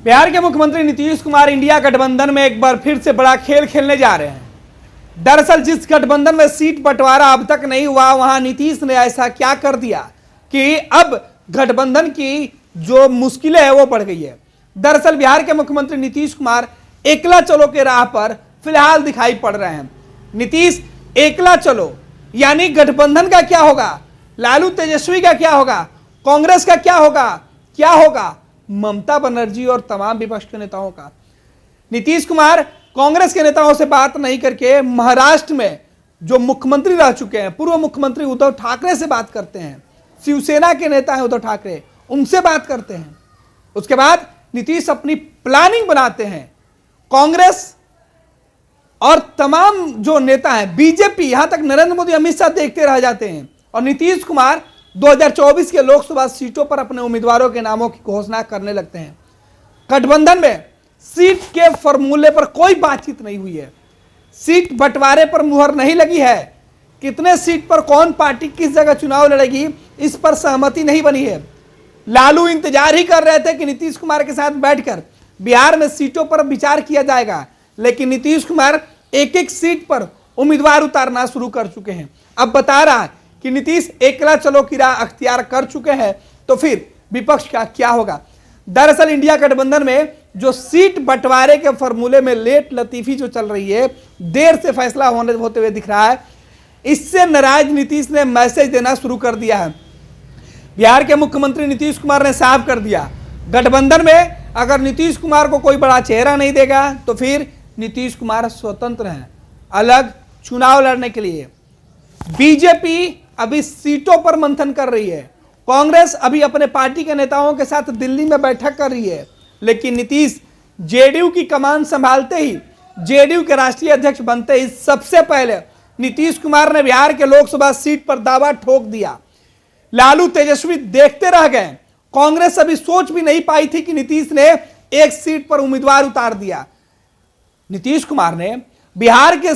बिहार के मुख्यमंत्री नीतीश कुमार इंडिया गठबंधन में एक बार फिर से बड़ा खेल खेलने जा रहे हैं। दरअसल जिस गठबंधन में सीट बंटवारा अब तक नहीं हुआ, वहां नीतीश ने ऐसा क्या कर दिया कि अब गठबंधन की जो मुश्किलें है वो बढ़ गई है। दरअसल बिहार के मुख्यमंत्री नीतीश कुमार एकला चलो के राह पर फिलहाल दिखाई पड़ रहे हैं। नीतीश एकला चलो यानी गठबंधन का क्या होगा, लालू तेजस्वी का क्या होगा, कांग्रेस का क्या होगा, ममता बनर्जी और तमाम विपक्ष के नेताओं का। नीतीश कुमार कांग्रेस के नेताओं से बात नहीं करके महाराष्ट्र में जो मुख्यमंत्री रह चुके हैं, पूर्व मुख्यमंत्री उद्धव ठाकरे से बात करते हैं। शिवसेना के नेता हैं उद्धव ठाकरे, उनसे बात करते हैं। उसके बाद नीतीश अपनी प्लानिंग बनाते हैं। कांग्रेस और तमाम जो नेता हैं, बीजेपी, यहां तक नरेंद्र मोदी, अमित शाह देखते रह जाते हैं और नीतीश कुमार 2024 के लोकसभा सीटों पर अपने उम्मीदवारों के नामों की घोषणा करने लगते हैं। गठबंधन में सीट के फॉर्मूले पर कोई बातचीत नहीं हुई है, सीट बंटवारे पर मुहर नहीं लगी है, कितने सीट पर कौन पार्टी किस जगह चुनाव लड़ेगी इस पर सहमति नहीं बनी है। लालू इंतजार ही कर रहे थे कि नीतीश कुमार के साथ बैठकर बिहार में सीटों पर विचार किया जाएगा, लेकिन नीतीश कुमार एक एक सीट पर उम्मीदवार उतारना शुरू कर चुके हैं। अब बता रहा है कि नीतीश एकला चलो की राह अख्तियार कर चुके हैं, तो फिर विपक्ष का क्या होगा। दरअसल इंडिया गठबंधन में जो सीट बंटवारे के फॉर्मूले में लेट लतीफी जो चल रही है, देर से फैसला होते हुए दिख रहा है। इससे नाराज नीतीश ने मैसेज देना शुरू कर दिया है। बिहार के मुख्यमंत्री नीतीश कुमार ने साफ कर दिया, गठबंधन में अगर नीतीश कुमार को कोई बड़ा चेहरा नहीं देगा तो फिर नीतीश कुमार स्वतंत्र हैं अलग चुनाव लड़ने के लिए। बीजेपी अभी सीटों पर मंथन कर रही है, कांग्रेस अभी अपने पार्टी के नेताओं के साथ दिल्ली में बैठक कर रही है, लेकिन नीतीश जेडीयू की कमान संभालते ही, जेडीयू के राष्ट्रीय अध्यक्ष बनते ही सबसे पहले नीतीश कुमार ने बिहार के लोकसभा सीट पर दावा ठोक दिया। लालू तेजस्वी देखते रह गए, कांग्रेस अभी सोच भी नहीं पाई थी कि नीतीश ने एक सीट पर उम्मीदवार उतार दिया। नीतीश कुमार ने बिहार के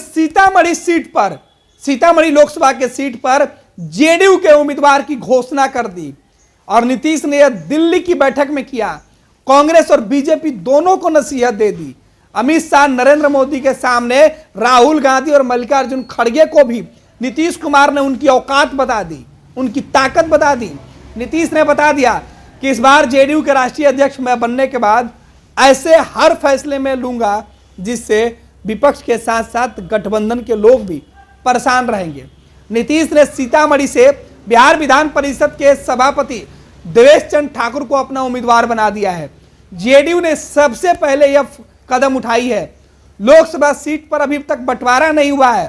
सीतामढ़ी लोकसभा के सीट पर जेडीयू के उम्मीदवार की घोषणा कर दी और नीतीश ने यह दिल्ली की बैठक में किया। कांग्रेस और बीजेपी दोनों को नसीहत दे दी। अमित शाह, नरेंद्र मोदी के सामने राहुल गांधी और मल्लिकार्जुन खड़गे को भी नीतीश कुमार ने उनकी औकात बता दी, उनकी ताकत बता दी। नीतीश ने बता दिया कि इस बार जेडीयू के राष्ट्रीय अध्यक्ष मैं बनने के बाद ऐसे हर फैसले में लूंगा जिससे विपक्ष के साथ साथ गठबंधन के लोग भी परेशान रहेंगे। नीतीश ने सीतामढ़ी से बिहार विधान परिषद के सभापति देवेश चंद्र ठाकुर को अपना उम्मीदवार बना दिया है। जेडीयू ने सबसे पहले यह कदम उठाई है। लोकसभा सीट पर अभी तक बंटवारा नहीं हुआ है।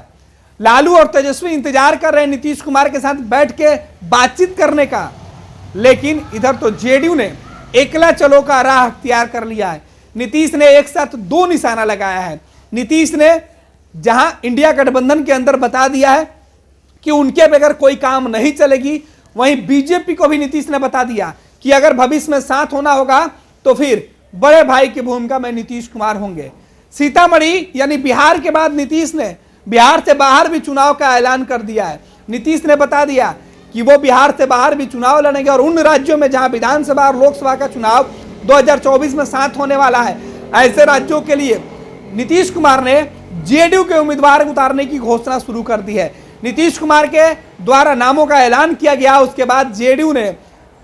लालू और तेजस्वी इंतजार कर रहे हैं नीतीश कुमार के साथ बैठ के बातचीत करने का, लेकिन इधर तो जेडीयू ने एकला चलो का राह अख्तियार कर लिया है। नीतीश ने एक साथ दो निशाना लगाया है। नीतीश ने जहां इंडिया गठबंधन के अंदर बता दिया है कि उनके बगैर कोई काम नहीं चलेगी, वहीं बीजेपी को भी नीतीश ने बता दिया कि अगर भविष्य में साथ होना होगा तो फिर बड़े भाई की भूमिका में नीतीश कुमार होंगे। सीतामढ़ी यानी बिहार के बाद नीतीश ने बिहार से बाहर भी चुनाव का ऐलान कर दिया है। नीतीश ने बता दिया कि वो बिहार से बाहर भी चुनाव लड़ेंगे और उन राज्यों में जहां विधानसभा और लोकसभा का चुनाव 2024 में साथ होने वाला है, ऐसे राज्यों के लिए नीतीश कुमार ने जेडीयू के उम्मीदवार उतारने की घोषणा शुरू कर दी है। नीतीश कुमार के द्वारा नामों का ऐलान किया गया, उसके बाद जेडीयू ने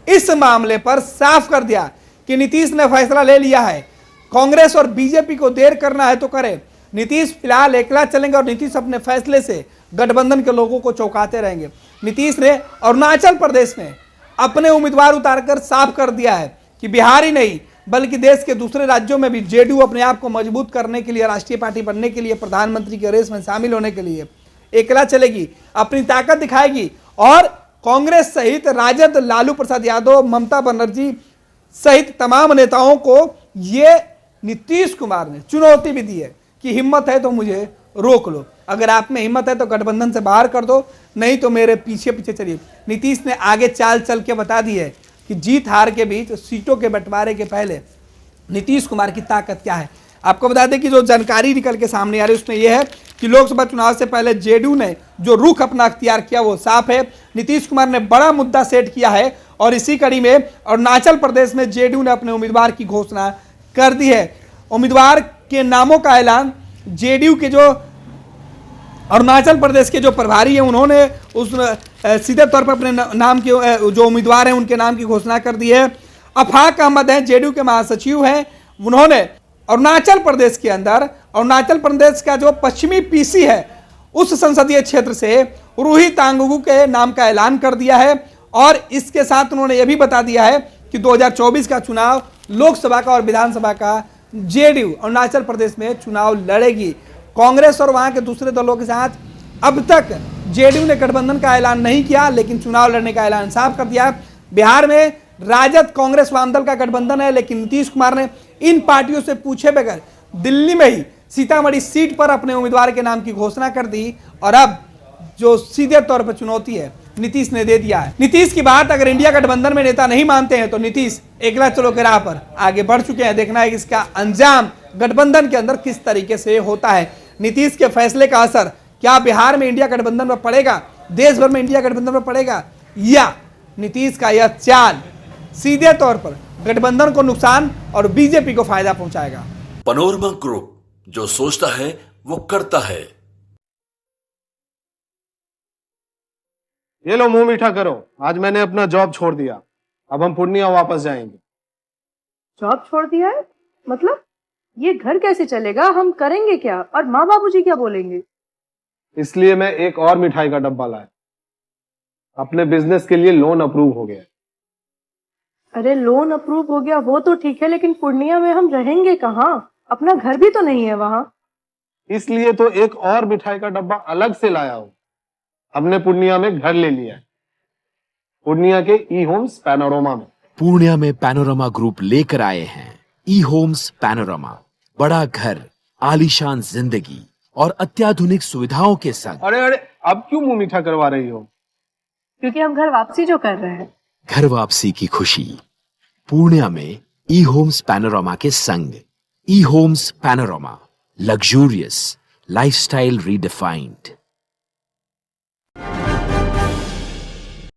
इस मामले पर साफ कर दिया कि नीतीश ने फैसला ले लिया है। कांग्रेस और बीजेपी को देर करना है तो करे, नीतीश फिलहाल एकला चलेंगे और नीतीश अपने फैसले से गठबंधन के लोगों को चौंकाते रहेंगे। नीतीश ने अरुणाचल प्रदेश में अपने उम्मीदवार उतारकर साफ कर दिया है कि बिहार ही नहीं बल्कि देश के दूसरे राज्यों में भी जेडीयू अपने आप को मजबूत करने के लिए, राष्ट्रीय पार्टी बनने के लिए, प्रधानमंत्री के रेस में शामिल होने के लिए एकला चलेगी, अपनी ताकत दिखाएगी और कांग्रेस सहित राजद, लालू प्रसाद यादव, ममता बनर्जी सहित तमाम नेताओं को ये नीतीश कुमार ने चुनौती भी दी है कि हिम्मत है तो मुझे रोक लो, अगर आप में हिम्मत है तो गठबंधन से बाहर कर दो, नहीं तो मेरे पीछे पीछे चलिए। नीतीश ने आगे चाल चल के बता दी है कि जीत हार के बीच सीटों के बंटवारे के पहले नीतीश कुमार की ताकत क्या है। आपको बता दें कि जो जानकारी निकल के सामने आ रही है उसमें यह है कि लोकसभा चुनाव से पहले जेडीयू ने जो रुख अपना अख्तियार किया वो साफ है। नीतीश कुमार ने बड़ा मुद्दा सेट किया है और इसी कड़ी में अरुणाचल प्रदेश में जेडीयू ने अपने उम्मीदवार की घोषणा कर दी है। उम्मीदवार के नामों का ऐलान जेडीयू के जो अरुणाचल प्रदेश के जो प्रभारी हैं उन्होंने उस सीधे तौर पर अपने नाम के जो उम्मीदवार हैं उनके नाम की घोषणा कर दी है। अफाक अहमद हैं, जेडीयू के महासचिव हैं, उन्होंने अरुणाचल प्रदेश के अंदर अरुणाचल प्रदेश का जो पश्चिमी पीसी है उस संसदीय क्षेत्र से रूही तांगुगु के नाम का ऐलान कर दिया है। और इसके साथ उन्होंने यह भी बता दिया है कि 2024 का चुनाव लोकसभा का और विधानसभा का जेडीयू अरुणाचल प्रदेश में चुनाव लड़ेगी। कांग्रेस और वहां के दूसरे दलों के साथ अब तक जेडीयू ने गठबंधन का ऐलान नहीं किया, लेकिन चुनाव लड़ने का ऐलान साफ कर दिया। बिहार में राजद कांग्रेस वामदल का गठबंधन है, लेकिन नीतीश कुमार ने इन पार्टियों से पूछे बगैर दिल्ली में ही सीतामढ़ी सीट पर अपने उम्मीदवार के नाम की घोषणा कर दी। और अब जो सीधे तौर पर चुनौती है नीतीश ने दे दिया है। नीतीश की बात अगर इंडिया गठबंधन में नेता नहीं मानते हैं तो नीतीश एकला चलो के राह पर आगे बढ़ चुके हैं। देखना है कि इसका अंजाम गठबंधन के अंदर किस तरीके से होता है। नीतीश के फैसले का असर क्या बिहार में इंडिया गठबंधन पर पड़ेगा, देश भर में इंडिया गठबंधन पर पड़ेगा, या नीतीश का यह चाल सीधे तौर पर गठबंधन को नुकसान और बीजेपी को फायदा पहुंचाएगा। पैनोरमा ग्रुप, जो सोचता है वो करता है। ये लो मुंह मीठा करो, आज मैंने अपना जॉब छोड़ दिया, अब हम पूर्णिया वापस जाएंगे। जॉब छोड़ दिया है? मतलब ये घर कैसे चलेगा, हम करेंगे क्या, और माँ बाबूजी क्या बोलेंगे? इसलिए मैं एक और मिठाई का डब्बा लाया, अपने बिजनेस के लिए लोन अप्रूव हो गया। अरे लोन अप्रूव हो गया वो तो ठीक है, लेकिन पूर्णिया में हम रहेंगे कहाँ? अपना घर भी तो नहीं है वहाँ। इसलिए तो एक और मिठाई का डब्बा अलग से लाया हूँ। हमने पूर्णिया में घर ले लिया है, पूर्णिया के ई होम्स पैनोरमा में। पूर्णिया में पैनोरमा ग्रुप लेकर आए हैं ई होम्स पैनोरमा, बड़ा घर, आलीशान जिंदगी और अत्याधुनिक सुविधाओं के संग। अरे अरे, अब क्यों मुंह मीठा करवा रही हो? क्योंकि हम घर वापसी जो कर रहे हैं। घर वापसी की खुशी पूर्णिया में ई होम्स पैनोरमा के संग। ई Homes Panorama, luxurious lifestyle redefined.